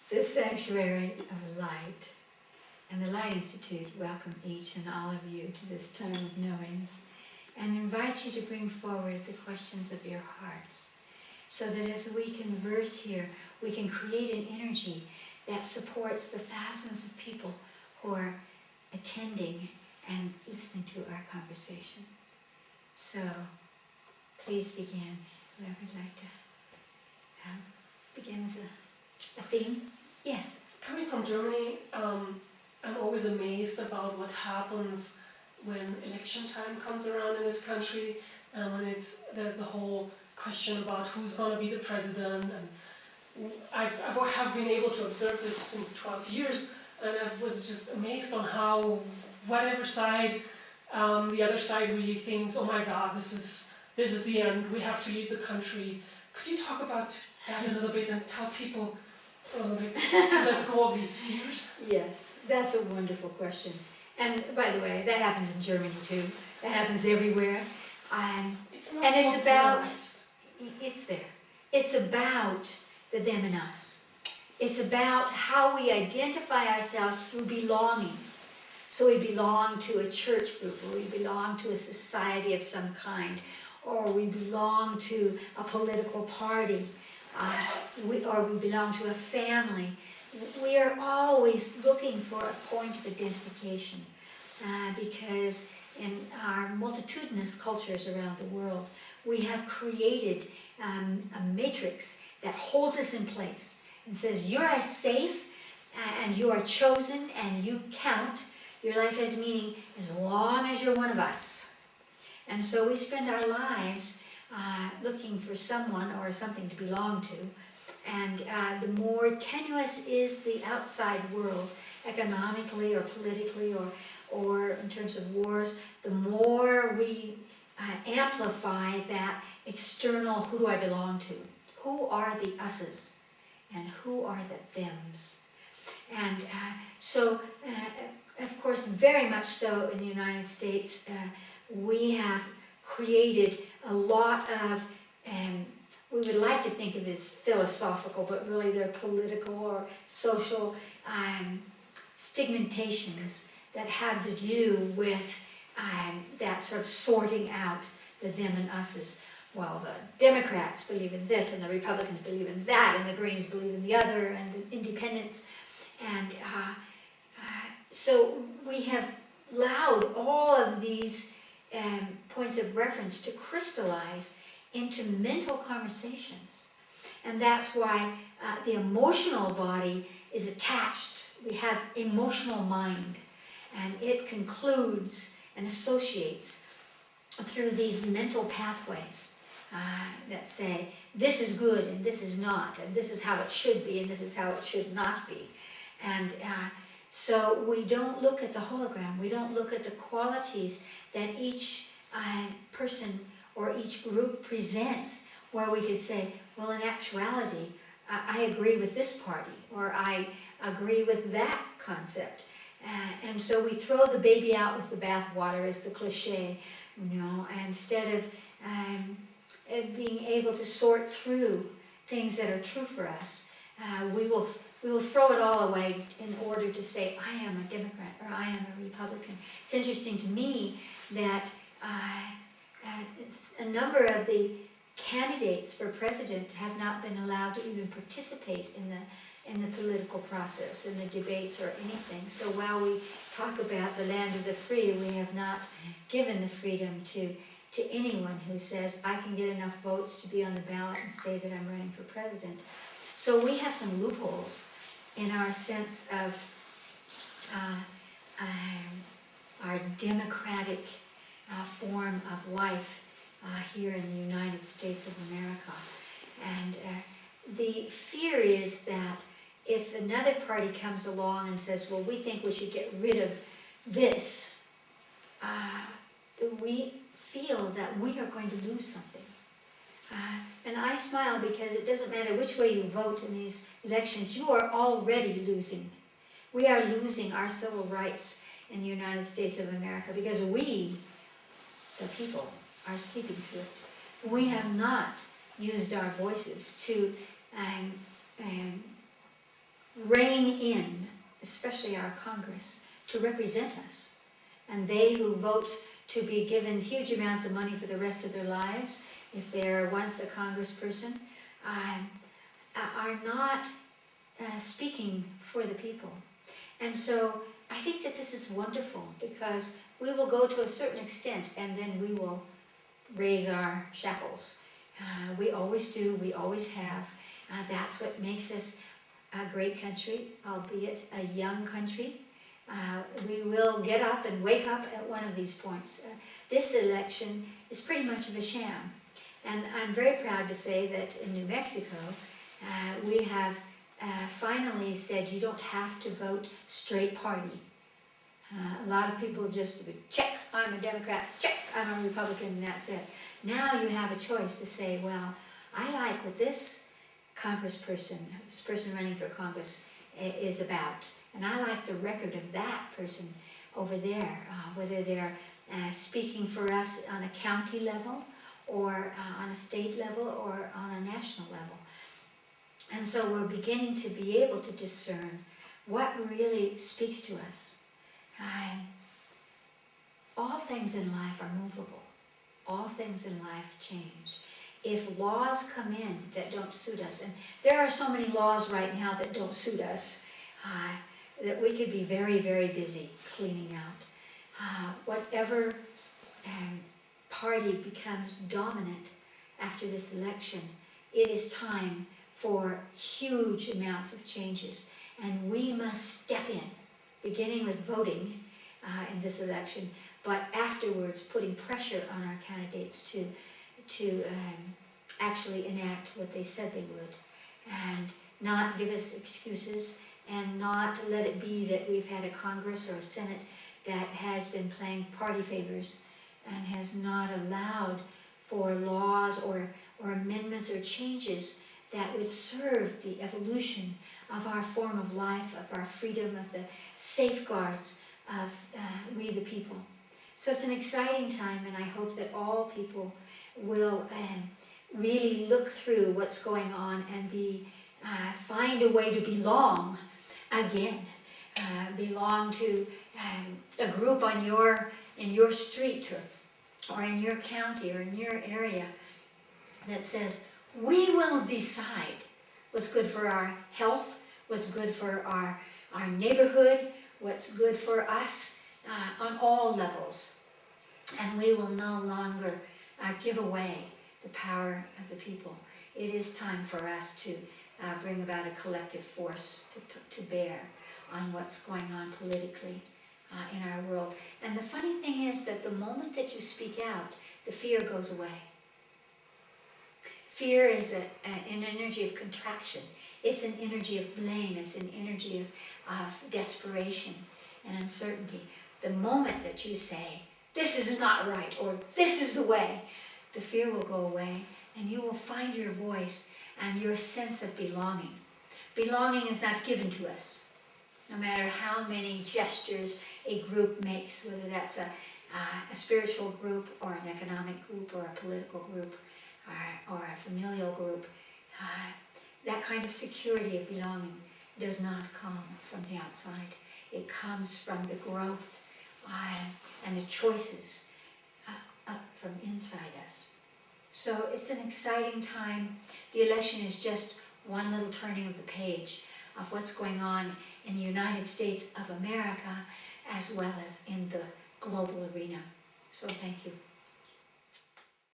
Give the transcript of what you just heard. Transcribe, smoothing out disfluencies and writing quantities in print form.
This sanctuary of light and the Light Institute welcome each and all of you to this time of knowings and invite you to bring forward the questions of your hearts so that as we converse here, we can create an energy that supports the thousands of people who are attending and listening to our conversation. So, please begin. Whoever would like to begin with a theme? Yes. Coming from Germany, I'm always amazed about what happens when election time comes around in this country, and when it's the whole question about who's going to be the president. And I have been able to observe this since 12 years, and I was just amazed on how whatever side the other side really thinks, oh my God, this is the end, we have to leave the country. Could you talk about that a little bit and tell people to let go of these fears? Yes, that's a wonderful question. And by the way, that happens in Germany too. That happens everywhere. It's not and so it's about, polarized. it's there. It's about the them and us. It's about how we identify ourselves through belonging. So we belong to a church group, or we belong to a society of some kind, or we belong to a political party, or we belong to a family. We are always looking for a point of identification because in our multitudinous cultures around the world, we have created a matrix that holds us in place and says, you are safe and you are chosen and you count. Your life has meaning as long as you're one of us. And so we spend our lives looking for someone or something to belong to. And the more tenuous is the outside world, economically or politically or in terms of wars, the more we amplify that external, who do I belong to? Who are the us's? And who are the them's? And so, of course, very much so in the United States, we have created a lot of, we would like to think of it as philosophical, but really they're political or social stigmatizations that have to do with that sort of sorting out the them and us's. Well, the Democrats believe in this, and the Republicans believe in that, and the Greens believe in the other, and the Independents. And so we have allowed all of these points of reference to crystallize into mental conversations. And that's why the emotional body is attached. We have emotional mind, and it concludes and associates through these mental pathways that say, this is good and this is not, and this is how it should be and this is how it should not be. And so we don't look at the hologram, we don't look at the qualities that each person or each group presents, where we could say, well, in actuality, I agree with this party, or I agree with that concept. And so we throw the baby out with the bathwater, as the cliche, you know, instead of being able to sort through things that are true for us. We will throw it all away in order to say, I am a Democrat or I am a Republican. It's interesting to me that a number of the candidates for president have not been allowed to even participate in the political process, in the debates or anything. So while we talk about the land of the free, we have not given the freedom to anyone who says, I can get enough votes to be on the ballot and say that I'm running for president. So we have some loopholes in our sense of our democratic form of life here in the United States of America. And the fear is that if another party comes along and says, well, we think we should get rid of this, we feel that we are going to lose something. And I smile because it doesn't matter which way you vote in these elections, you are already losing. We are losing our civil rights in the United States of America because we, the people, are sleeping through it. We have not used our voices to rein in, especially our Congress, to represent us. And they who vote to be given huge amounts of money for the rest of their lives, if they're once a congressperson, are not speaking for the people. And so I think that this is wonderful, because we will go to a certain extent and then we will raise our shackles. We always do, we always have. That's what makes us a great country, albeit a young country. We will get up and wake up at one of these points. This election is pretty much of a sham. And I'm very proud to say that in New Mexico, we have finally said you don't have to vote straight party. A lot of people just check, I'm a Democrat, check, I'm a Republican, and that's it. Now you have a choice to say, well, I like what this congressperson, this person running for Congress is about. And I like the record of that person over there, whether they're speaking for us on a county level, or on a state level, or on a national level. And so we're beginning to be able to discern what really speaks to us. All things in life are movable. All things in life change. If laws come in that don't suit us, and there are so many laws right now that don't suit us, that we could be very, very busy cleaning out. Whatever party becomes dominant after this election, it is time for huge amounts of changes. And we must step in, beginning with voting in this election, but afterwards putting pressure on our candidates to actually enact what they said they would, and not give us excuses, and not let it be that we've had a Congress or a Senate that has been playing party favors and has not allowed for laws or amendments or changes that would serve the evolution of our form of life, of our freedom, of the safeguards of we the people. So it's an exciting time, and I hope that all people will really look through what's going on and find a way to belong again. Belong to a group in your street, or in your county, or in your area, that says, we will decide what's good for our health, what's good for our neighborhood, what's good for us on all levels. And we will no longer give away the power of the people. It is time for us to bring about a collective force to bear on what's going on politically in our world. And the funny thing is that the moment that you speak out, the fear goes away. Fear is an energy of contraction. It's an energy of blame. It's an energy of desperation and uncertainty. The moment that you say, this is not right, or this is the way, the fear will go away, and you will find your voice and your sense of belonging. Belonging is not given to us. No matter how many gestures a group makes, whether that's a spiritual group, or an economic group, or a political group, or a familial group, that kind of security of belonging does not come from the outside. It comes from the growth and the choices from inside us. So it's an exciting time. The election is just one little turning of the page of what's going on in the United States of America, as well as in the global arena. So thank you.